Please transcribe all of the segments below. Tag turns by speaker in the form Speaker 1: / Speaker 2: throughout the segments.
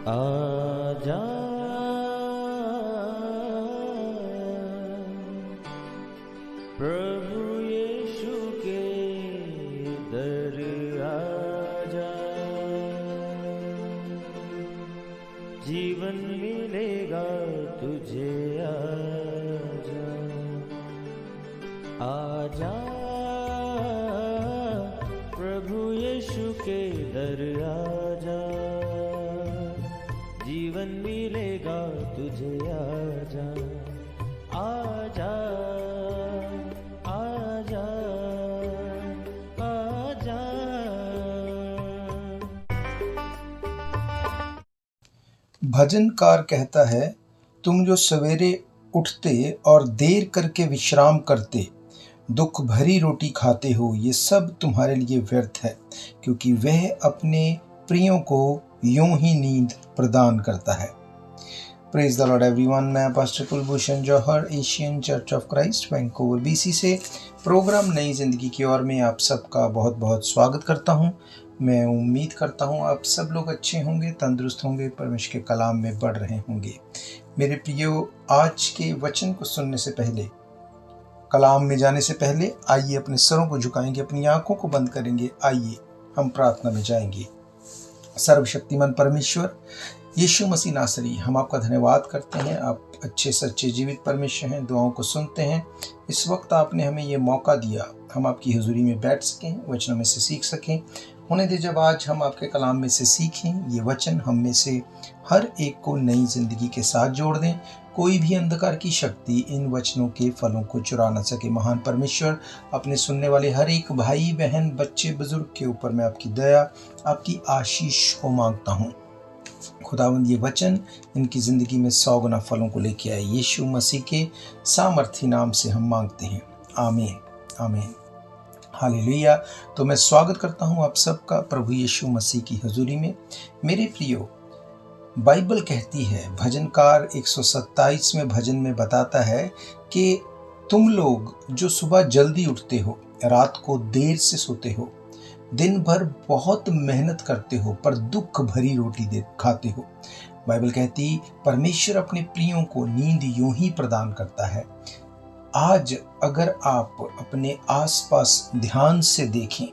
Speaker 1: आजा प्रभु यीशु के दर आजा, जीवन मिलेगा तुझे। आजा आजा प्रभु यीशु के दर आजा, जीवन मिलेगा तुझे। आजा आजा आजा आजा।
Speaker 2: भजनकार कहता है, तुम जो सवेरे उठते और देर करके विश्राम करते दुख भरी रोटी खाते हो, ये सब तुम्हारे लिए व्यर्थ है, क्योंकि वह अपने प्रियों को यूं ही नींद प्रदान करता है। Praise the lord everyone. मैं pastor Kulbhushan Johar, Asian church of Christ, Vancouver BC से प्रोग्राम नई जिंदगी की ओर में आप सबका बहुत बहुत स्वागत करता हूं। मैं उम्मीद करता हूं आप सब लोग अच्छे होंगे, तंदुरुस्त होंगे, परमेश्वर के कलाम में बढ़ रहे होंगे। मेरे प्रियो, आज के वचन को सुनने से पहले, कलाम में जाने से पहले, आइए अपने सरों को झुकाएंगे, अपनी आंखों को बंद करेंगे। आइए हम प्रार्थना में जाएंगे। सर्वशक्तिमान परमेश्वर यीशु मसीह नासरी, हम आपका धन्यवाद करते हैं। आप अच्छे सच्चे जीवित परमेश्वर हैं, दुआओं को सुनते हैं। इस वक्त आपने हमें ये मौका दिया, हम आपकी हुजूरी में बैठ सकें, वचनों में से सीख सकें। होने दे जब आज हम आपके कलाम में से सीखें, ये वचन हम में से हर एक को नई जिंदगी के साथ जोड़ दें। कोई भी अंधकार की शक्ति इन वचनों के फलों को चुरा न सके। महान परमेश्वर, अपने सुनने वाले हर एक भाई बहन, बच्चे बुजुर्ग के ऊपर मैं आपकी दया, आपकी आशीष को मांगता हूँ। खुदावंद, ये वचन इनकी जिंदगी में 100 गुना फलों को लेके आए। यीशु मसीह के सामर्थी नाम से हम मांगते हैं, आमीन आमीन हालेलुया। तो मैं स्वागत करता हूँ आप सबका प्रभु यीशु मसीह की हुजूरी में। मेरे प्रियो, बाइबल कहती है, भजनकार 127वें भजन में बताता है कि तुम लोग जो सुबह जल्दी उठते हो, रात को देर से सोते हो, दिन भर बहुत मेहनत करते हो, पर दुख भरी रोटी खाते हो। बाइबल कहती, परमेश्वर अपने प्रियों को नींद यूं ही प्रदान करता है। आज अगर आप अपने आसपास ध्यान से देखें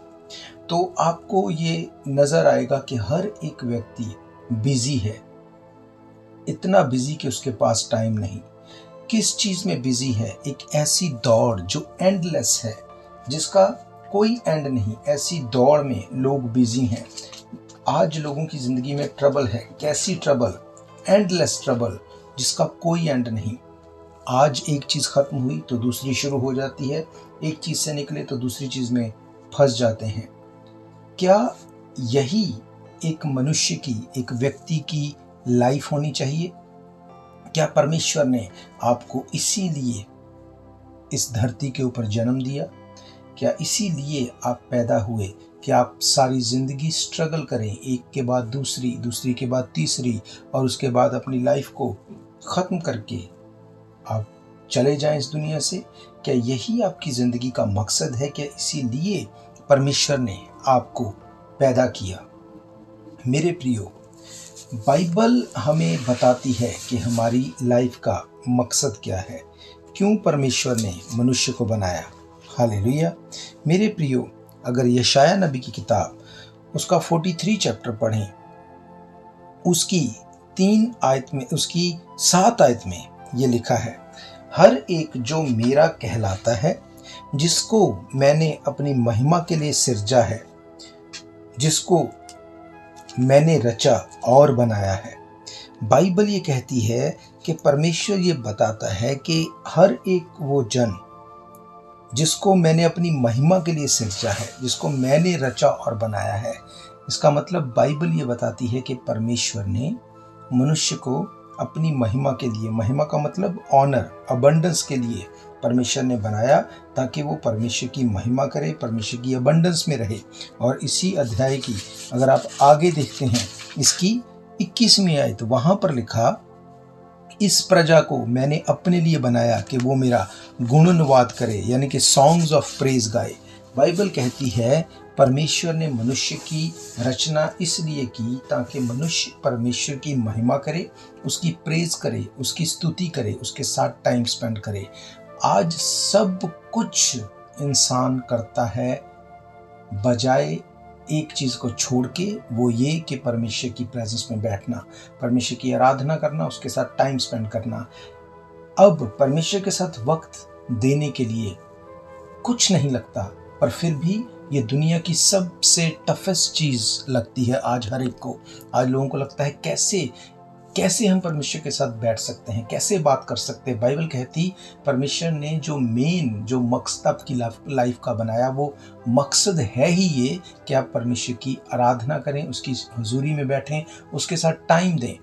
Speaker 2: तो आपको ये नजर आएगा कि हर एक व्यक्ति बिजी है, इतना बिजी कि उसके पास टाइम नहीं। किस चीज में बिजी है? एक ऐसी दौड़ जो एंडलेस है, जिसका कोई एंड नहीं। ऐसी दौड़ में लोग बिजी हैं। आज लोगों की जिंदगी में ट्रबल है। कैसी ट्रबल? एंडलेस ट्रबल, जिसका कोई एंड नहीं। आज एक चीज खत्म हुई तो दूसरी शुरू हो जाती है, एक चीज से निकले तो दूसरी चीज में फंस जाते हैं। क्या यही एक मनुष्य की, एक व्यक्ति की लाइफ होनी चाहिए? क्या परमेश्वर ने आपको इसीलिए इस धरती के ऊपर जन्म दिया? क्या इसीलिए आप पैदा हुए कि आप सारी जिंदगी स्ट्रगल करें, एक के बाद दूसरी, दूसरी के बाद तीसरी, और उसके बाद अपनी लाइफ को खत्म करके आप चले जाएं इस दुनिया से? क्या यही आपकी जिंदगी का मकसद है? क्या इसीलिए परमेश्वर ने आपको पैदा किया? मेरे प्रियो, बाइबल हमें बताती है कि हमारी लाइफ का मकसद क्या है, क्यों परमेश्वर ने मनुष्य को बनाया। हालेलुया। मेरे प्रियो, अगर यशाया नबी की किताब उसका 43 चैप्टर पढ़ें, उसकी 3 आयत में, उसकी 7 आयत में ये लिखा है, हर एक जो मेरा कहलाता है, जिसको मैंने अपनी महिमा के लिए सिरजा है, जिसको मैंने रचा और बनाया है। बाइबल ये कहती है कि परमेश्वर ये बताता है कि हर एक वो जन जिसको मैंने अपनी महिमा के लिए सिरजा है, जिसको मैंने रचा और बनाया है। इसका मतलब बाइबल ये बताती है कि परमेश्वर ने मनुष्य को अपनी महिमा के लिए, महिमा का मतलब ऑनर, अबंडेंस के लिए परमेश्वर ने बनाया, ताकि वो परमेश्वर की महिमा करे, परमेश्वर की अबंडेंस में रहे। और इसी अध्याय की अगर आप आगे देखते हैं, इसकी 21वीं आयत, वहां पर लिखा, इस प्रजा को मैंने अपने लिए बनाया कि वो मेरा गुणनवाद करे, यानी कि सॉन्ग्स ऑफ प्रेज गाए। बाइबल कहती है परमेश्वर ने मनुष्य की रचना इसलिए की ताकि मनुष्य परमेश्वर की महिमा करे, उसकी प्रेज करे, उसकी स्तुति करे, उसके साथ टाइम स्पेंड करे। आज सब कुछ इंसान करता है बजाय एक चीज़ को छोड़ के, वो ये कि परमेश्वर की प्रेजेंस में बैठना, परमेश्वर की आराधना करना, उसके साथ टाइम स्पेंड करना। अब परमेश्वर के साथ वक्त देने के लिए कुछ नहीं लगता, पर फिर भी ये दुनिया की सबसे टफेस्ट चीज़ लगती है आज हर एक को। आज लोगों को लगता है कैसे हम परमेश्वर के साथ बैठ सकते हैं, कैसे बात कर सकते हैं। बाइबल कहती परमेश्वर ने जो मकसद आपकी लाइफ का बनाया, वो मकसद है ही ये कि आप परमेश्वर की आराधना करें, उसकी हुजूरी में बैठें, उसके साथ टाइम दें।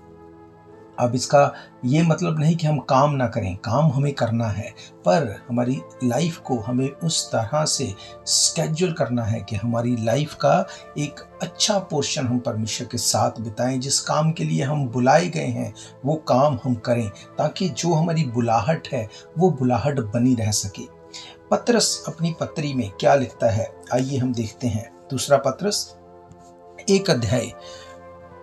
Speaker 2: अब इसका ये मतलब नहीं कि हम काम ना करें, काम हमें करना है, पर हमारी लाइफ को हमें उस तरह से स्केड्यूल करना है कि हमारी लाइफ का एक अच्छा पोर्शन हम परमेश्वर के साथ बिताएं। जिस काम के लिए हम बुलाए गए हैं वो काम हम करें, ताकि जो हमारी बुलाहट है वो बुलाहट बनी रह सके। पतरस अपनी पत्री में क्या लिखता है, आइए हम देखते हैं। दूसरा पतरस 1 अध्याय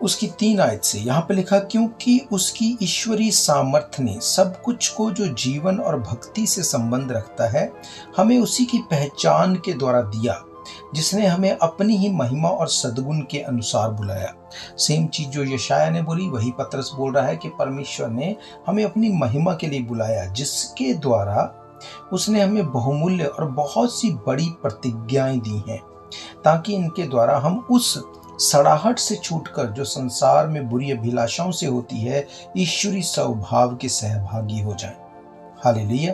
Speaker 2: उसकी 3 आयत से यहाँ पे लिखा, क्योंकि उसकी ईश्वरीय सामर्थ्य ने सब कुछ को जो जीवन और भक्ति से संबंध रखता है हमें उसी की पहचान के द्वारा दिया, जिसने हमें अपनी ही महिमा और सद्गुण के अनुसार बुलाया। सेम चीज जो यशाया ने बोली वही पतरस बोल रहा है कि परमेश्वर ने हमें अपनी महिमा के लिए बुलाया, जिसके द्वारा उसने हमें बहुमूल्य और बहुत सी बड़ी प्रतिज्ञाएं दी हैं, ताकि इनके द्वारा हम उस सड़ाहट से छूटकर जो संसार में बुरी अभिलाषाओं से होती है, ईश्वरी स्वभाव के सहभागी हो जाएं। हालेलुया।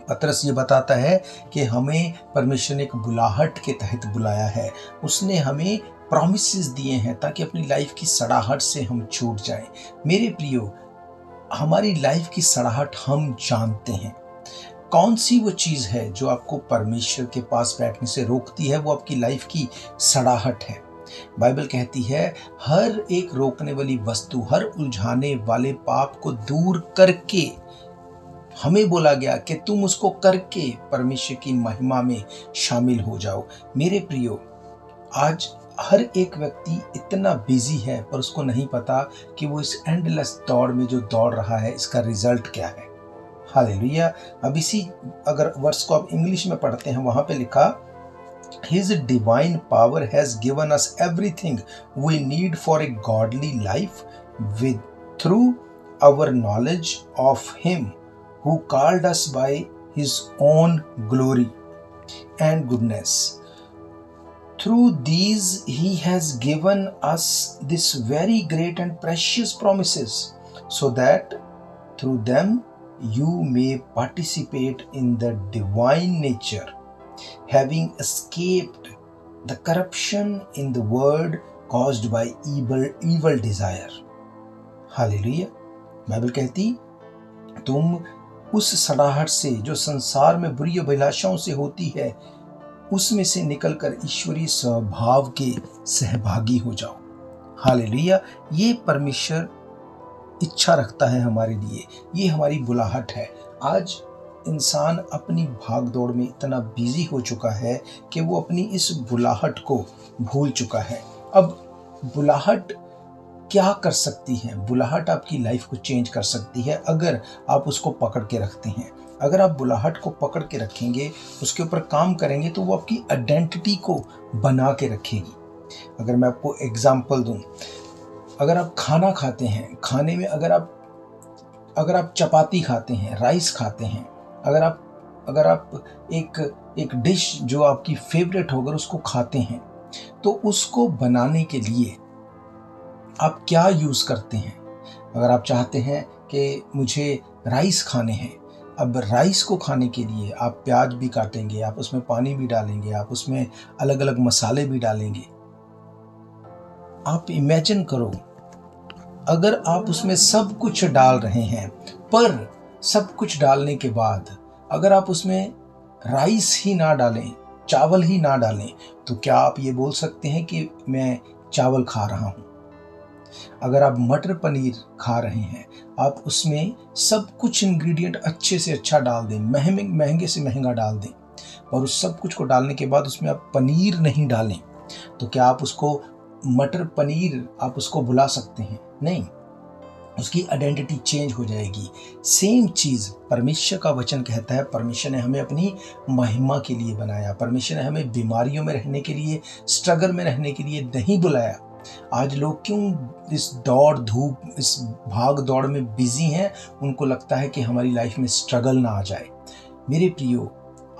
Speaker 2: पतरस ये बताता है कि हमें परमेश्वर ने एक बुलाहट के तहत बुलाया है। उसने हमें प्रॉमिसेस दिए हैं ताकि अपनी लाइफ की सड़ाहट से हम छूट जाएं। मेरे प्रियो, हमारी लाइफ की सड़ाहट हम जानते हैं। कौन सी वो चीज़ है जो आपको परमेश्वर के पास बैठने से रोकती है? वो आपकी लाइफ की सड़ाहट है। बाइबल कहती है हर एक रोकने वाली वस्तु, हर उलझाने वाले पाप को दूर करके हमें बोला गया कि तुम उसको करके परमेश्वर की महिमा में शामिल हो जाओ। मेरे प्रियो, आज हर एक व्यक्ति इतना बिजी है पर उसको नहीं पता कि वो इस एंडलेस दौड़ में जो दौड़ रहा है इसका रिजल्ट क्या है। हालेलुया। अब इसी अगर वर्स को आप इंग्लिश में पढ़ते हैं, वहां पे लिखा, His divine power has given us everything we need for a godly life through our knowledge of Him who called us by His own glory and goodness. Through these He has given us this very great and precious promises, so that through them you may participate in the divine nature, having escaped the corruption in the world caused by evil desire. Hallelujah. Bible कहती तुम उस सड़ाहट से जो संसार में बुरी अभिलाषाओं से होती है, उसमें से निकलकर ईश्वरीय स्वभाव के सहभागी हो जाओ। हालेलुया। ये परमेश्वर इच्छा रखता है हमारे लिए, ये हमारी बुलाहट है। आज इंसान अपनी भागदौड़ में इतना बिजी हो चुका है कि वो अपनी इस बुलाहट को भूल चुका है। अब बुलाहट क्या कर सकती है? बुलाहट आपकी लाइफ को चेंज कर सकती है अगर आप उसको पकड़ के रखते हैं। अगर आप बुलाहट को पकड़ के रखेंगे, उसके ऊपर काम करेंगे, तो वो आपकी आइडेंटिटी को बना के रखेगी। अगर मैं आपको एग्जाम्पल दूं, अगर आप खाना खाते हैं, खाने में अगर आप चपाती खाते हैं, राइस खाते हैं, अगर आप एक डिश जो आपकी फेवरेट हो अगर उसको खाते हैं, तो उसको बनाने के लिए आप क्या यूज़ करते हैं? अगर आप चाहते हैं कि मुझे राइस खाने हैं, अब राइस को खाने के लिए आप प्याज भी काटेंगे, आप उसमें पानी भी डालेंगे, आप उसमें अलग अलग मसाले भी डालेंगे। आप इमेजिन करो अगर आप उसमें सब कुछ डाल रहे हैं, पर सब कुछ डालने के बाद अगर आप उसमें राइस ही ना डालें, चावल ही ना डालें, तो क्या आप ये बोल सकते हैं कि मैं चावल खा रहा हूं? अगर आप मटर पनीर खा रहे हैं, आप उसमें सब कुछ इंग्रेडिएंट अच्छे से अच्छा डाल दें, महंगे से महंगा डाल दें, और उस सब कुछ को डालने के बाद उसमें आप पनीर नहीं डालें, तो क्या आप उसको मटर पनीर आप उसको बुला सकते हैं? नहीं, उसकी आइडेंटिटी चेंज हो जाएगी। सेम चीज़ परमेश्वर का वचन कहता है, परमेश्वर ने हमें अपनी महिमा के लिए बनाया, परमेश्वर ने हमें बीमारियों में रहने के लिए, स्ट्रगल में रहने के लिए नहीं बुलाया। आज लोग क्यों इस दौड़ धूप, इस भाग दौड़ में बिजी हैं? उनको लगता है कि हमारी लाइफ में स्ट्रगल ना आ जाए। मेरे प्रियो,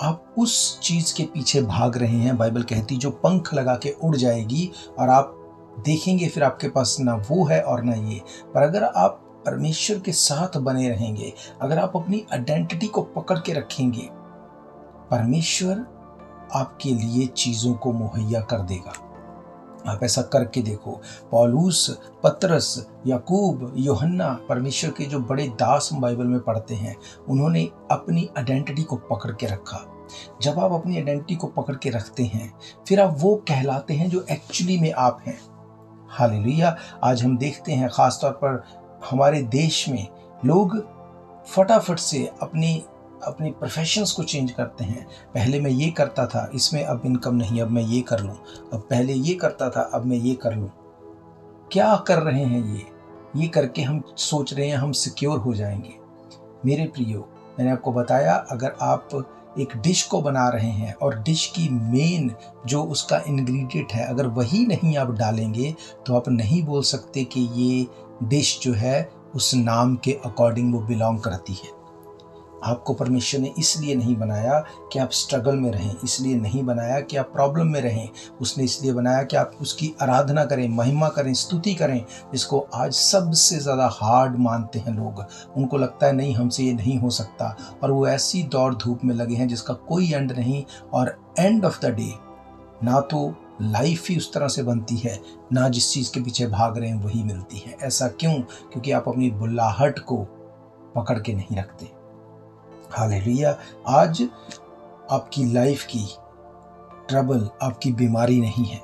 Speaker 2: आप उस चीज़ के पीछे भाग रहे हैं। बाइबल कहती जो पंख लगा के उड़ जाएगी और आप देखेंगे फिर आपके पास ना वो है और ना ये। पर अगर आप परमेश्वर के साथ बने रहेंगे, अगर आप अपनी आइडेंटिटी को पकड़ के रखेंगे, परमेश्वर आपके लिए चीज़ों को मुहैया कर देगा। आप ऐसा करके देखो। पौलुस, पतरस, याकूब, यूहन्ना, परमेश्वर के जो बड़े दास हम बाइबल में पढ़ते हैं, उन्होंने अपनी आइडेंटिटी को पकड़ के रखा। जब आप अपनी आइडेंटिटी को पकड़ के रखते हैं, फिर आप वो कहलाते हैं जो एक्चुअली में आप हैं। हालेलुया। आज हम देखते हैं खास तौर पर हमारे देश में लोग फटाफट से अपनी प्रोफेशंस को चेंज करते हैं। पहले मैं ये करता था, इसमें अब इनकम नहीं, अब मैं ये कर लूँ। अब पहले ये करता था, अब मैं ये कर लूँ। क्या कर रहे हैं ये करके हम सोच रहे हैं हम सिक्योर हो जाएंगे। मेरे प्रियो, मैंने आपको बताया, अगर आप एक डिश को बना रहे हैं और डिश की मेन जो उसका इंग्रेडिएंट है, अगर वही नहीं आप डालेंगे, तो आप नहीं बोल सकते कि ये डिश जो है उस नाम के अकॉर्डिंग वो बिलोंग करती है। आपको परमेश्वर ने इसलिए नहीं बनाया कि आप स्ट्रगल में रहें, इसलिए नहीं बनाया कि आप प्रॉब्लम में रहें। उसने इसलिए बनाया कि आप उसकी आराधना करें, महिमा करें, स्तुति करें, जिसको आज सबसे ज़्यादा हार्ड मानते हैं लोग। उनको लगता है नहीं, हमसे ये नहीं हो सकता, और वो ऐसी दौड़ धूप में लगे हैं जिसका कोई एंड नहीं। और एंड ऑफ द डे ना तो लाइफ ही उस तरह से बनती है, ना जिस चीज़ के पीछे भाग रहे हैं वही मिलती है। ऐसा क्यों? क्योंकि आप अपनी बुलाहट को पकड़ के नहीं रखते। हालेलुया। आज आपकी लाइफ की ट्रबल आपकी बीमारी नहीं है,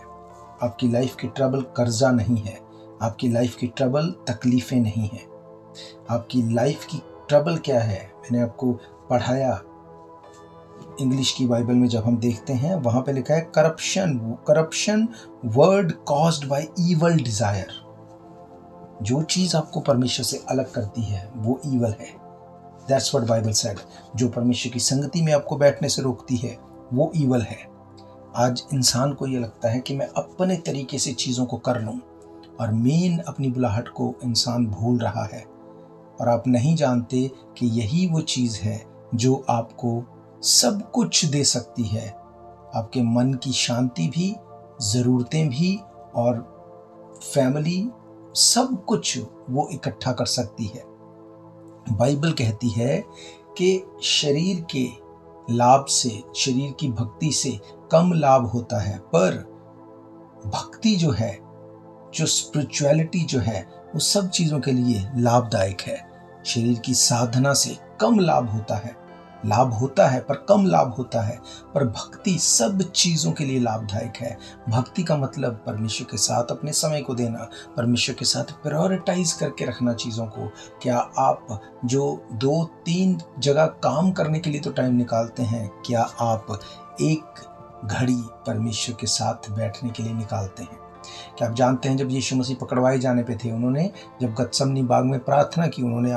Speaker 2: आपकी लाइफ की ट्रबल कर्जा नहीं है, आपकी लाइफ की ट्रबल तकलीफ़ें नहीं है। आपकी लाइफ की ट्रबल क्या है? मैंने आपको पढ़ाया इंग्लिश की बाइबल में, जब हम देखते हैं वहाँ पे लिखा है corruption word caused by evil desire. जो चीज़ आपको परमेश्वर से अलग करती है वो ईवल है। That's what Bible said। जो परमेश्वर की संगति में आपको बैठने से रोकती है वो ईवल है। आज इंसान को ये लगता है कि मैं अपने तरीके से चीज़ों को कर लूँ, और मेन अपनी बुलाहट को इंसान भूल रहा है। और आप नहीं जानते कि यही वो चीज़ है जो आपको सब कुछ दे सकती है, आपके मन की शांति भी, ज़रूरतें भी, और फैमिली, सब कुछ वो इकट्ठा कर सकती है। बाइबल कहती है कि शरीर के लाभ से, शरीर की भक्ति से कम लाभ होता है, पर भक्ति जो है, जो स्पिरिचुअलिटी जो है, वो सब चीज़ों के लिए लाभदायक है। शरीर की साधना से कम लाभ होता है पर कम लाभ होता है, पर भक्ति सब चीज़ों के लिए लाभदायक है। भक्ति का मतलब परमेश्वर के साथ अपने समय को देना, परमेश्वर के साथ प्रायोरिटाइज करके रखना चीज़ों को। क्या आप जो 2-3 जगह काम करने के लिए तो टाइम निकालते हैं, क्या आप एक घड़ी परमेश्वर के साथ बैठने के लिए निकालते हैं? क्या आप जानते हैं जब यीशु मसीह पकड़वाए जाने पे थे, उन्होंने जब गतसमनी बाग में प्रार्थना की, उन्होंने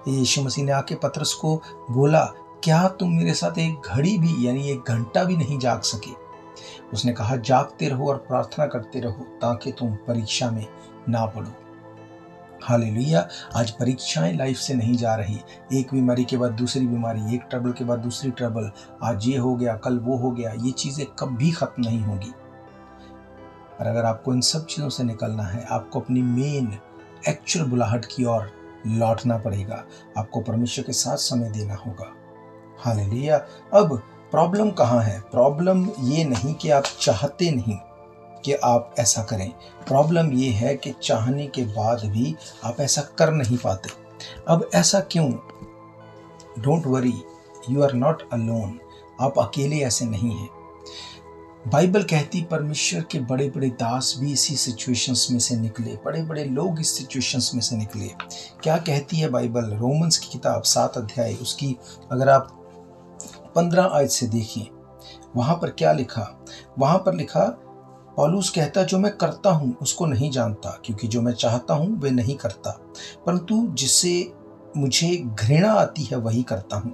Speaker 2: यीशु मसीह ने आके पतरस को बोला, क्या तुम मेरे साथ एक घड़ी भी, यानी 1 घंटा भी नहीं जाग सके? उसने कहा, जागते रहो और प्रार्थना करते रहो ताकि तुम परीक्षा में ना पड़ो। हालेलुया। आज परीक्षाएं लाइफ से नहीं जा रही, एक बीमारी के बाद दूसरी बीमारी, एक ट्रबल के बाद दूसरी ट्रबल, आज ये हो गया, कल वो हो गया। ये चीज़ें कभी खत्म नहीं होगी। और अगर आपको इन सब चीज़ों से निकलना है, आपको अपनी मेन एक्चुअल बुलाहट की ओर लौटना पड़ेगा। आपको परमेश्वर के साथ समय देना होगा। हालेलुया। अब प्रॉब्लम कहाँ है? प्रॉब्लम ये नहीं कि आप चाहते नहीं कि आप ऐसा करें, प्रॉब्लम ये है कि चाहने के बाद भी आप ऐसा कर नहीं पाते। अब ऐसा क्यों? Don't worry, you are not alone. आप अकेले ऐसे नहीं हैं। बाइबल कहती परमेश्वर के बड़े बड़े दास भी इसी सिचुएशंस में से निकले, बड़े बड़े लोग इस सिचुएशंस में से निकले। क्या कहती है बाइबल? रोमन्स की किताब 7 अध्याय, उसकी अगर आप 15 आयत से देखें, वहां पर क्या लिखा? वहां पर लिखा, पौलुस कहता जो मैं करता हूं उसको नहीं जानता, क्योंकि जो मैं चाहता हूं वे नहीं करता, परंतु जिससे मुझे घृणा आती है वही करता हूं।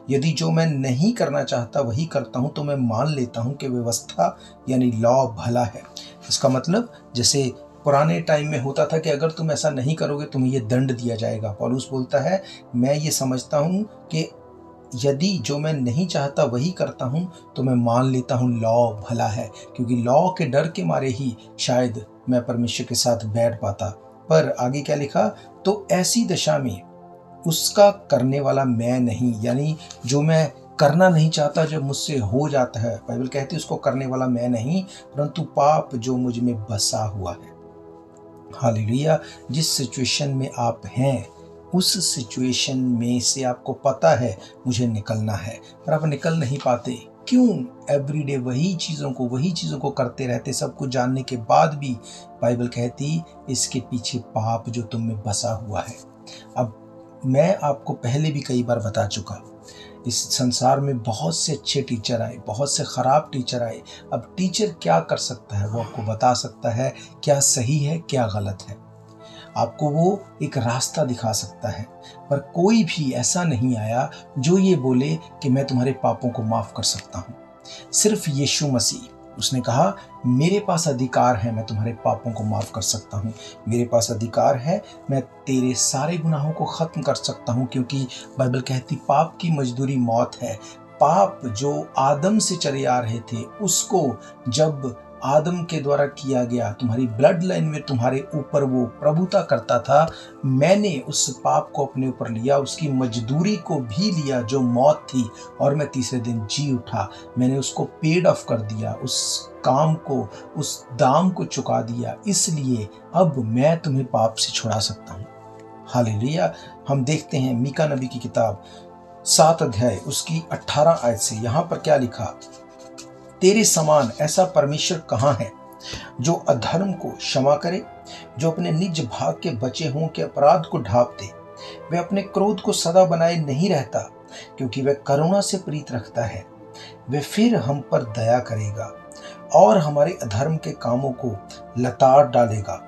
Speaker 2: यदि जो मैं नहीं करना चाहता वही करता हूं तो मैं मान लेता हूं कि व्यवस्था यानी लॉ भला है। इसका मतलब जैसे पुराने टाइम में होता था कि अगर तुम ऐसा नहीं करोगे तुम्हें ये दंड दिया जाएगा। पौलुस बोलता है मैं ये समझता हूं कि यदि जो मैं नहीं चाहता वही करता हूं तो मैं मान लेता हूं लॉ भला है, क्योंकि लॉ के डर के मारे ही शायद मैं परमेश्वर के साथ बैठ पाता। पर आगे क्या लिखा? तो ऐसी दशा में उसका करने वाला मैं नहीं, यानी जो मैं करना नहीं चाहता जब मुझसे हो जाता है, बाइबल कहती है उसको करने वाला मैं नहीं, परंतु पाप जो मुझ में बसा हुआ है। हालेलुया। जिस सिचुएशन में आप हैं उस सिचुएशन में से आपको पता है मुझे निकलना है, पर आप निकल नहीं पाते। क्यों? एवरीडे वही चीज़ों को करते रहते, सब कुछ जानने के बाद भी बाइबल कहती इसके पीछे पाप जो तुम में बसा हुआ है। अब मैं आपको पहले भी कई बार बता चुका, इस संसार में बहुत से अच्छे टीचर आए, बहुत से खराब टीचर आए। अब टीचर क्या कर सकता है? वो आपको बता सकता है क्या सही है क्या गलत है, आपको वो एक रास्ता दिखा सकता है, पर कोई भी ऐसा नहीं आया जो ये बोले कि मैं तुम्हारे पापों को माफ कर सकता हूँ। सिर्फ यीशु मसीह, उसने कहा मेरे पास अधिकार है, मैं तुम्हारे पापों को माफ कर सकता हूँ, मेरे पास अधिकार है, मैं तेरे सारे गुनाहों को खत्म कर सकता हूँ, क्योंकि बाइबल कहती पाप की मजदूरी मौत है। पाप जो आदम से चले आ रहे थे उसको जब आदम के द्वारा किया गया, तुम्हारी ब्लड लाइन में तुम्हारे ऊपर वो प्रभुता करता था, मैंने उस पाप को अपने ऊपर लिया, उसकी मजदूरी को भी लिया जो मौत थी, और मैं तीसरे दिन जी उठा। मैंने उसको पेड ऑफ कर दिया, उस काम को, उस दाम को चुका दिया, इसलिए अब मैं तुम्हें पाप से छुड़ा सकता हूँ। हालेलुया। हम देखते हैं मीका नबी की किताब 7 अध्याय उसकी 18 आयत से, यहाँ पर क्या लिखा? तेरे समान ऐसा परमेश्वर कहाँ है जो अधर्म को क्षमा करे, जो अपने निज भाग के बचे हों के अपराध को ढांप दे। वह अपने क्रोध को सदा बनाए नहीं रहता, क्योंकि वह करुणा से प्रीत रखता है। वह फिर हम पर दया करेगा और हमारे अधर्म के कामों को लताड़ डालेगा।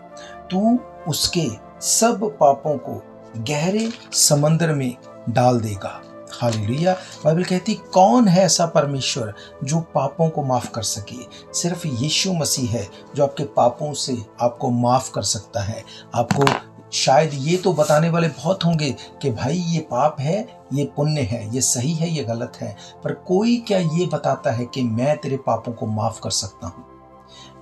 Speaker 2: तू उसके सब पापों को गहरे समंदर में डाल देगा। हालेलुया। बाइबल कहती कौन है ऐसा परमेश्वर जो पापों को माफ कर सके? सिर्फ यीशु मसीह है जो आपके पापों से आपको माफ कर सकता है। आपको शायद ये तो बताने वाले बहुत होंगे कि भाई ये पाप है, ये पुण्य है, ये सही है, ये गलत है, पर कोई क्या ये बताता है कि मैं तेरे पापों को माफ कर सकता हूँ?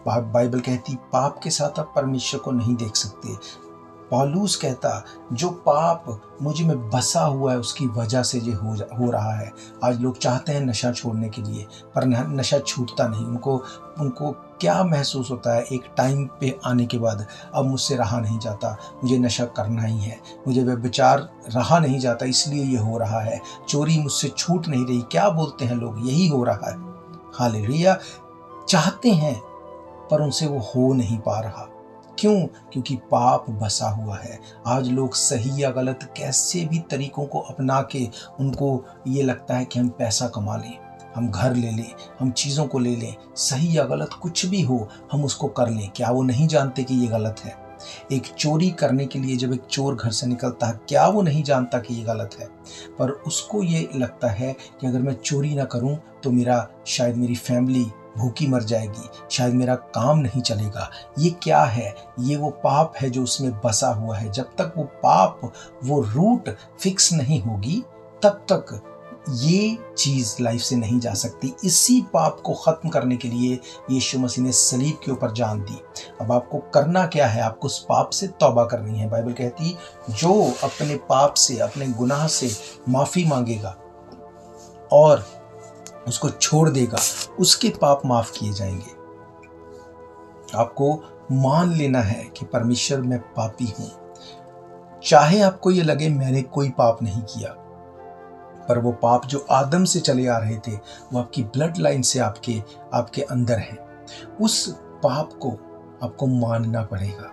Speaker 2: बाइबल कहती पाप के साथ आप परमेश्वर को नहीं देख सकते। पौलुस कहता जो पाप मुझ में बसा हुआ है उसकी वजह से ये हो रहा है। आज लोग चाहते हैं नशा छोड़ने के लिए, पर नशा छूटता नहीं। उनको क्या महसूस होता है एक टाइम पे आने के बाद, अब मुझसे रहा नहीं जाता, मुझे नशा करना ही है, मुझे व्यभिचार रहा नहीं जाता इसलिए ये हो रहा है, चोरी मुझसे छूट नहीं रही। क्या बोलते हैं लोग? यही हो रहा है। हालेलुया। चाहते हैं पर उनसे वो हो नहीं पा रहा। क्यों? क्योंकि पाप बसा हुआ है। आज लोग सही या गलत कैसे भी तरीकों को अपना के उनको ये लगता है कि हम पैसा कमा लें, हम घर ले लें, हम चीज़ों को ले लें, सही या गलत कुछ भी हो हम उसको कर लें। क्या वो नहीं जानते कि ये गलत है? एक चोरी करने के लिए जब एक चोर घर से निकलता है, क्या वो नहीं जानता कि ये गलत है? पर उसको ये लगता है कि अगर मैं चोरी ना करूं तो शायद मेरी फैमिली भूखी मर जाएगी, शायद मेरा काम नहीं चलेगा। ये क्या है? ये वो पाप है जो उसमें बसा हुआ है। जब तक वो पाप, वो रूट फिक्स नहीं होगी तब तक ये चीज़ लाइफ से नहीं जा सकती। इसी पाप को ख़त्म करने के लिए यीशु मसीह ने सलीब के ऊपर जान दी। अब आपको करना क्या है? आपको उस पाप से तौबा करनी है। बाइबल कहती जो अपने पाप से, अपने गुनाह से माफ़ी मांगेगा और उसको छोड़ देगा, उसके पाप माफ किए जाएंगे। आपको मान लेना है कि परमेश्वर मैं पापी हूं। चाहे आपको ये लगे मैंने कोई पाप नहीं किया, पर वो पाप जो आदम से चले आ रहे थे वो आपकी ब्लड लाइन से आपके अंदर है। उस पाप को आपको मानना पड़ेगा।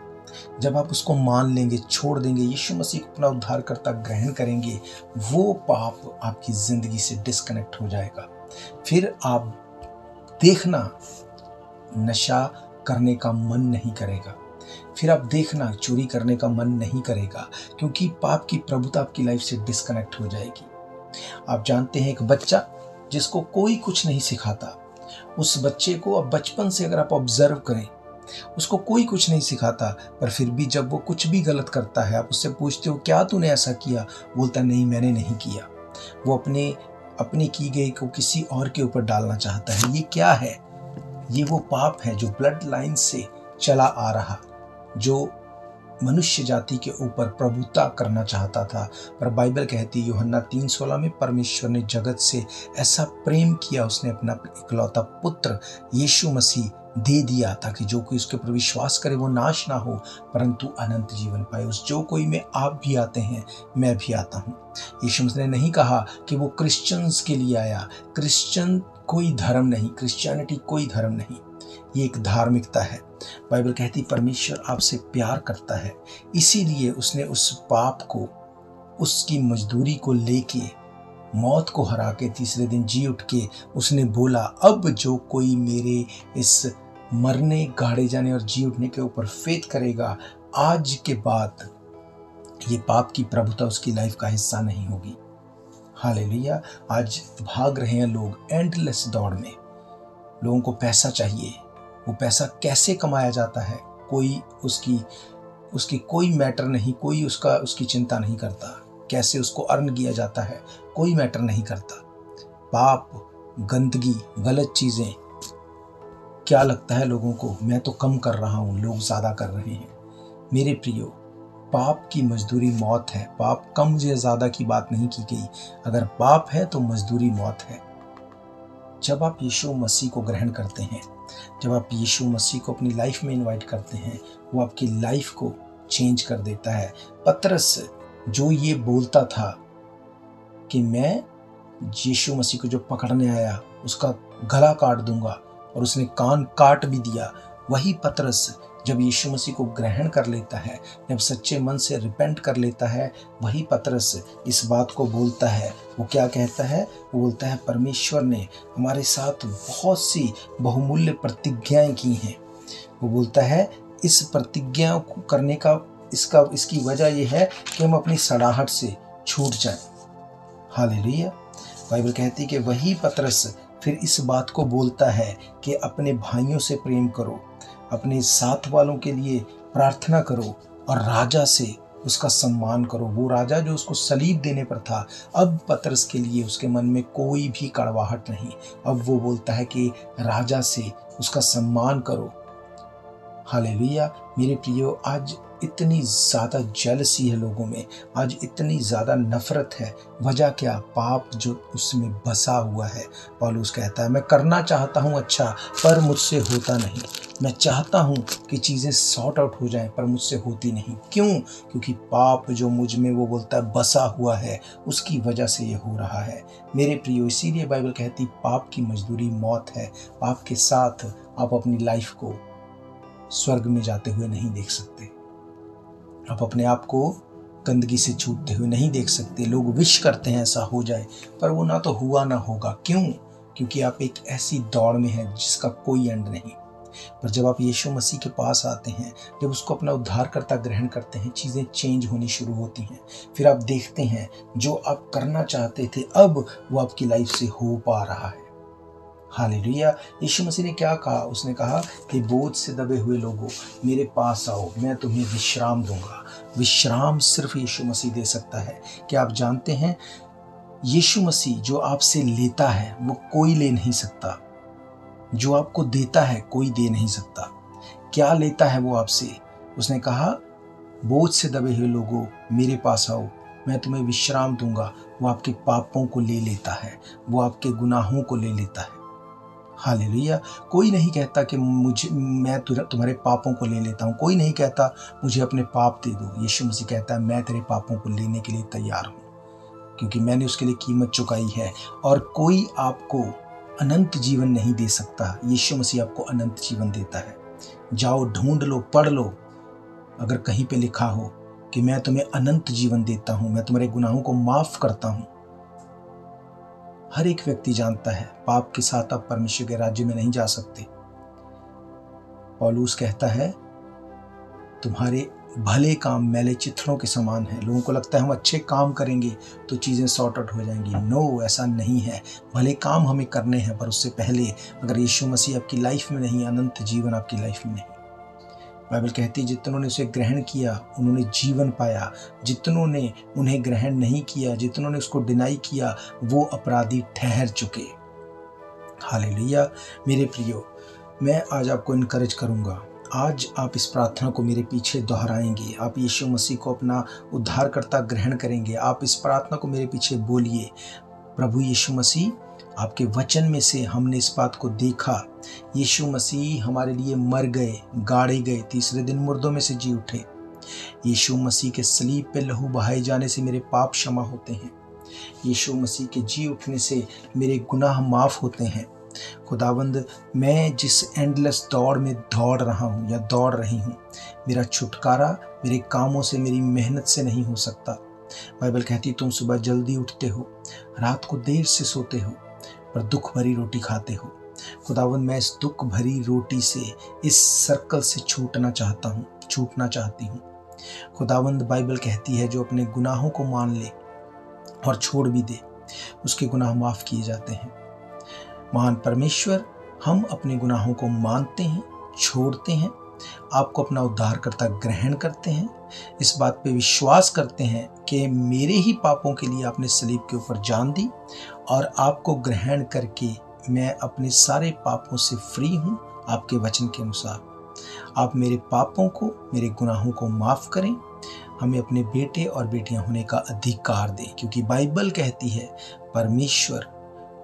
Speaker 2: जब आप उसको मान लेंगे, छोड़ देंगे, यीशु मसीह को अपना उद्धारकर्ता ग्रहण करेंगे, वो पाप आपकी जिंदगी से डिस्कनेक्ट हो जाएगा। फिर आप देखना नशा करने का मन नहीं करेगा, फिर आप देखना चोरी करने का मन नहीं करेगा, क्योंकि पाप की प्रभुता आपकी लाइफ से डिस्कनेक्ट हो जाएगी। आप जानते हैं एक बच्चा जिसको कोई कुछ नहीं सिखाता, उस बच्चे को अब बचपन से अगर आप ऑब्जर्व करें, उसको कोई कुछ नहीं सिखाता, पर फिर भी जब वो कुछ भी गलत करता है, आप उससे पूछते हो क्या तूने ऐसा किया, बोलता नहीं मैंने नहीं किया। वो अपनी की गई को किसी और के ऊपर डालना चाहता है। ये क्या है? ये वो पाप है जो ब्लड लाइन से चला आ रहा, जो मनुष्य जाति के ऊपर प्रभुता करना चाहता था। पर बाइबल कहती है यूहन्ना 3:16 में, परमेश्वर ने जगत से ऐसा प्रेम किया, उसने अपना इकलौता पुत्र यीशु मसीह दे दिया, ताकि जो कोई उसके ऊपर विश्वास करे वो नाश ना हो परंतु अनंत जीवन पाए। उस जो कोई में आप भी आते हैं, मैं भी आता हूँ। यीशु मसीह ने नहीं कहा कि वो क्रिश्चियंस के लिए आया। क्रिश्चियन कोई धर्म नहीं, क्रिश्चियनिटी कोई धर्म नहीं, ये एक धार्मिकता है। बाइबल कहती परमेश्वर आपसे प्यार करता है, इसीलिए उसने उस पाप को, उसकी मजदूरी को लेके, मौत को हरा के तीसरे दिन जी उठ के उसने बोला, अब जो कोई मेरे इस मरने, गाड़े जाने और जी उठने के ऊपर फेथ करेगा, आज के बाद ये पाप की प्रभुता उसकी लाइफ का हिस्सा नहीं होगी। हालेलुया। आज भाग रहे हैं लोग एंडलेस दौड़ में। लोगों को पैसा चाहिए, वो पैसा कैसे कमाया जाता है, कोई उसकी कोई मैटर नहीं, कोई उसकी चिंता नहीं करता। कैसे उसको अर्न किया जाता है, कोई मैटर नहीं करता। पाप, गंदगी, गलत चीजें, क्या लगता है लोगों को, मैं तो कम कर रहा हूं, लोग ज्यादा कर रहे हैं। मेरे प्रियो, पाप की मजदूरी मौत है। पाप कम या ज्यादा की बात नहीं की गई, अगर पाप है तो मजदूरी मौत है। जब आप यीशु मसीह को ग्रहण करते हैं, जब आप यीशु मसीह को अपनी लाइफ में इनवाइट करते हैं, वो आपकी लाइफ को चेंज कर देता है। पतरस जो ये बोलता था कि मैं यीशु मसीह को जो पकड़ने आया उसका गला काट दूंगा, और उसने कान काट भी दिया, वही पतरस जब यीशु मसीह को ग्रहण कर लेता है, जब सच्चे मन से रिपेंट कर लेता है, वही पतरस इस बात को बोलता है। वो क्या कहता है? वो बोलता है परमेश्वर ने हमारे साथ बहुत सी बहुमूल्य प्रतिज्ञाएं की हैं। वो बोलता है इस प्रतिज्ञा को करने का इसकी वजह यह है कि हम अपनी सड़ाहट से छूट जाएं। हालेलुया। बाइबल कहती है कि वही पतरस फिर इस बात को बोलता है कि अपने भाइयों से प्रेम करो, अपने साथ वालों के लिए प्रार्थना करो और राजा से उसका सम्मान करो। वो राजा जो उसको सलीब देने पर था, अब पतरस के लिए उसके मन में कोई भी कड़वाहट नहीं। अब वो बोलता है कि राजा से उसका सम्मान करो। हालेलुया। मेरे प्रियो, आज इतनी ज़्यादा जेलसी है लोगों में, आज इतनी ज़्यादा नफरत है। वजह क्या? पाप जो उसमें बसा हुआ है। पौलुस कहता है मैं करना चाहता हूँ अच्छा, पर मुझसे होता नहीं। मैं चाहता हूँ कि चीज़ें सॉर्ट आउट हो जाएं, पर मुझसे होती नहीं। क्यों? क्योंकि पाप जो मुझ में, वो बोलता है बसा हुआ है, उसकी वजह से ये हो रहा है। मेरे प्रियो, इसीलिए बाइबल कहती पाप की मजदूरी मौत है। पाप के साथ आप अपनी लाइफ को स्वर्ग में जाते हुए नहीं देख सकते। आप अपने आप को गंदगी से छूटते हुए नहीं देख सकते। लोग विश करते हैं ऐसा हो जाए, पर वो ना तो हुआ ना होगा। क्यों? क्योंकि आप एक ऐसी दौड़ में हैं जिसका कोई एंड नहीं। पर जब आप यीशु मसीह के पास आते हैं, जब उसको अपना उद्धारकर्ता ग्रहण करते हैं, चीज़ें चेंज होनी शुरू होती हैं। फिर आप देखते हैं जो आप करना चाहते थे, अब वो आपकी लाइफ से हो पा रहा है। हालेलुया। यीशु मसीह ने क्या कहा? उसने कहा कि बोझ से दबे हुए लोगों, मेरे पास आओ, मैं तुम्हें विश्राम दूंगा। विश्राम सिर्फ यीशु मसीह दे सकता है। क्या आप जानते हैं, यीशु मसीह जो आपसे लेता है वो कोई ले नहीं सकता। जो आपको देता है कोई दे नहीं सकता। क्या लेता है वो आपसे? उसने कहा बोझ से दबे हुए लोगों, मेरे पास आओ, मैं तुम्हें विश्राम दूंगा। वो आपके पापों को ले लेता है, वो आपके गुनाहों को ले लेता है। हालेलुया। कोई नहीं कहता कि मैं तुम्हारे पापों को ले लेता हूँ। कोई नहीं कहता मुझे अपने पाप दे दो। यीशु मसीह कहता है मैं तेरे पापों को लेने के लिए तैयार हूँ, क्योंकि मैंने उसके लिए कीमत चुकाई है। और कोई आपको अनंत जीवन नहीं दे सकता, यीशु मसीह आपको अनंत जीवन देता है। जाओ, ढूंढ लो, पढ़ लो, अगर कहीं पे लिखा हो कि मैं तुम्हें अनंत जीवन देता हूँ, मैं तुम्हारे गुनाहों को माफ करता हूँ। हर एक व्यक्ति जानता है पाप के साथ आप परमेश्वर के राज्य में नहीं जा सकते। पौलुस कहता है तुम्हारे भले काम मैले चित्रों के समान है। लोगों को लगता है हम अच्छे काम करेंगे तो चीज़ें सॉर्ट आउट हो जाएंगी। नो, ऐसा नहीं है। भले काम हमें करने हैं, पर उससे पहले अगर यीशु मसीह आपकी लाइफ में नहीं, अनंत जीवन आपकी लाइफ में नहीं। बाइबल कहती है जितनों ने उसे ग्रहण किया उन्होंने जीवन पाया, जितनों ने उन्हें ग्रहण नहीं किया, जितनों ने उसको डिनाई किया, वो अपराधी ठहर चुके। हालेलुया। मेरे प्रियो, मैं आज आपको इनकरेज करूंगा। आज आप इस प्रार्थना को मेरे पीछे दोहराएंगे। आप यीशु मसीह को अपना उद्धारकर्ता ग्रहण करेंगे। आप इस प्रार्थना को मेरे पीछे बोलिए, प्रभु यीशु मसीह, आपके वचन में से हमने इस बात को देखा, यीशु मसीह हमारे लिए मर गए, गाड़े गए, तीसरे दिन मुर्दों में से जी उठे। यीशु मसीह के सलीब पे लहू बहाए जाने से मेरे पाप क्षमा होते हैं। यीशु मसीह के जी उठने से मेरे गुनाह माफ होते हैं। खुदावंद, मैं जिस एंडलेस दौड़ में दौड़ रहा हूँ या दौड़ रही हूँ, मेरा छुटकारा मेरे कामों से, मेरी मेहनत से नहीं हो सकता। बाइबल कहती तुम सुबह जल्दी उठते हो, रात को देर से सोते हो, पर दुख भरी रोटी खाते हो। खुदावंद, मैं इस दुख भरी रोटी से, इस सर्कल से छूटना चाहती हूँ। खुदावंद, बाइबल कहती है जो अपने गुनाहों को मान ले और छोड़ भी दे, उसके गुनाह माफ किए जाते हैं। महान परमेश्वर, हम अपने गुनाहों को मानते हैं, छोड़ते हैं, आपको अपना उद्धारकर्ता ग्रहण करते हैं, इस बात पे विश्वास करते हैं कि मेरे ही पापों के लिए आपने सलीब के ऊपर जान दी, और आपको ग्रहण करके मैं अपने सारे पापों से फ्री हूँ। आपके वचन के अनुसार आप मेरे पापों को, मेरे गुनाहों को माफ करें, हमें अपने बेटे और बेटियां होने का अधिकार दें, क्योंकि बाइबल कहती है परमेश्वर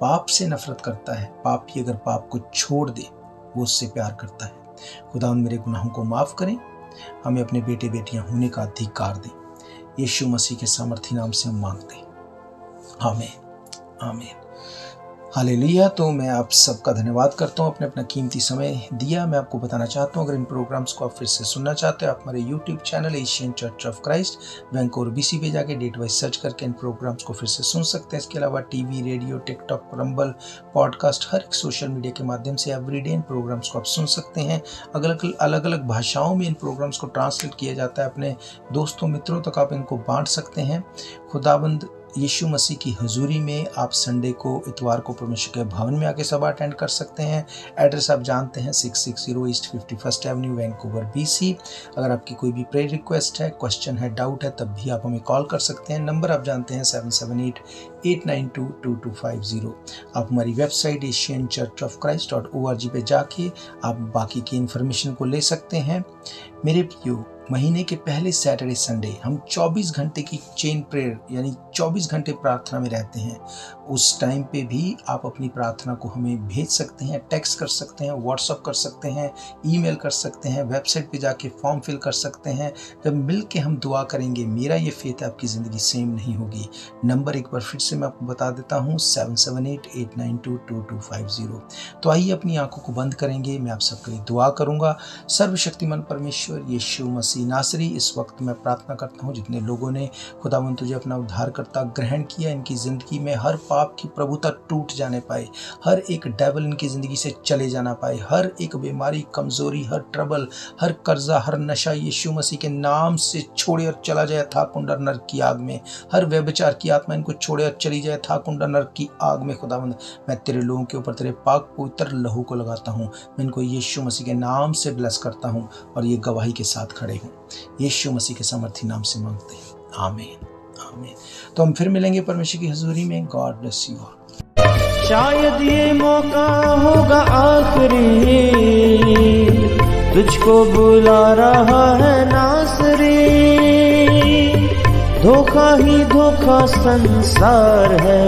Speaker 2: पाप से नफरत करता है, पापी अगर पाप को छोड़ दे वो उससे प्यार करता है। खुदा मेरे गुनाहों को माफ करें, हमें अपने बेटे बेटियां होने का अधिकार दें। यीशु मसीह के सामर्थी नाम से हम मांगते हैं, आमीन आमीन। हालेलुया। तो मैं आप सबका धन्यवाद करता हूँ, अपने अपना कीमती समय दिया। मैं आपको बताना चाहता हूँ, अगर इन प्रोग्राम्स को आप फिर से सुनना चाहते हो, आप हमारे YouTube channel Asian church of Christ Vancouver BC पे जाके डेट वाइज सर्च करके इन प्रोग्राम्स को फिर से सुन सकते हैं। इसके अलावा TV, radio, TikTok, Rumble, podcast, हर एक सोशल मीडिया के माध्यम से एवरीडे इन प्रोग्राम्स को आप सुन सकते हैं। अलग अलग भाषाओं में इन प्रोग्राम्स को ट्रांसलेट किया जाता है। अपने दोस्तों मित्रों तक आप इनको बांट सकते हैं। खुदाबंद यीशु मसीह की हजूरी में आप संडे को, इतवार को परमेश्वर के भवन में आके सभा अटेंड कर सकते हैं। एड्रेस आप जानते हैं, 660 east 51st Avenue, Vancouver BC। अगर आपकी कोई भी प्रेयर रिक्वेस्ट है, क्वेश्चन है, डाउट है, तब भी आप हमें कॉल कर सकते हैं। नंबर आप जानते हैं 778-892-2250। आप हमारी वेबसाइट asianchurchofchrist.org पे जाके आप बाकी की इन्फॉर्मेशन को ले सकते हैं। मेरे प्रियो, महीने के पहले सैटरडे संडे हम 24 घंटे की चेन प्रेयर यानी 24 घंटे प्रार्थना में रहते हैं। उस टाइम पे भी आप अपनी प्रार्थना को हमें भेज सकते हैं, टेक्स्ट कर सकते हैं, व्हाट्सअप कर सकते हैं, ईमेल कर सकते हैं, वेबसाइट पे जाके फॉर्म फिल कर सकते हैं। जब मिल के हम दुआ करेंगे, मेरा ये फेथ है आपकी ज़िंदगी सेम नहीं होगी। नंबर एक बार फिर से मैं आपको बता देता हूँ, 778-892-2250। तो आइए अपनी आंखों को बंद करेंगे, मैं आप सबके लिए दुआ करूँगा। सर्वशक्तिमान परमेश्वर यीशु मसीह नासरी, इस वक्त मैं प्रार्थना करता हूँ जितने लोगों ने खुदावंद तुझे अपना उद्धारकर्ता ग्रहण किया, इनकी ज़िंदगी में हर पाप की प्रभुता टूट जाने पाए, हर एक डेविल इनकी ज़िंदगी से चले जाना पाए, हर एक बीमारी, कमज़ोरी, हर ट्रबल, हर कर्जा, हर नशा यीशु मसीह के नाम से छोड़े और चला जाए था कुंडा नरक की आग में। हर व्यभिचार की आत्मा इनको छोड़े और चली जाए था कुंडा नरक की आग में। खुदावंद, मैं तेरे लोगों के ऊपर तेरे पाक पवित्र लहू को लगाता हूँ। मैं इनको यीशु मसीह के नाम से ब्लेस करता हूँ और ये गवाही के साथ खड़े हूँ। यीशु मसीह के सामर्थी नाम से मांगते हैं, आमीन आमीन। तो हम फिर मिलेंगे परमेश्वर की हजूरी में। God bless you all.
Speaker 1: शायद ये मौका होगा आखिरी, तुझको बुला रहा है नासरी। धोखा ही धोखा संसार है,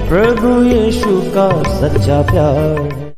Speaker 1: प्रभु यीशु का सच्चा प्यार।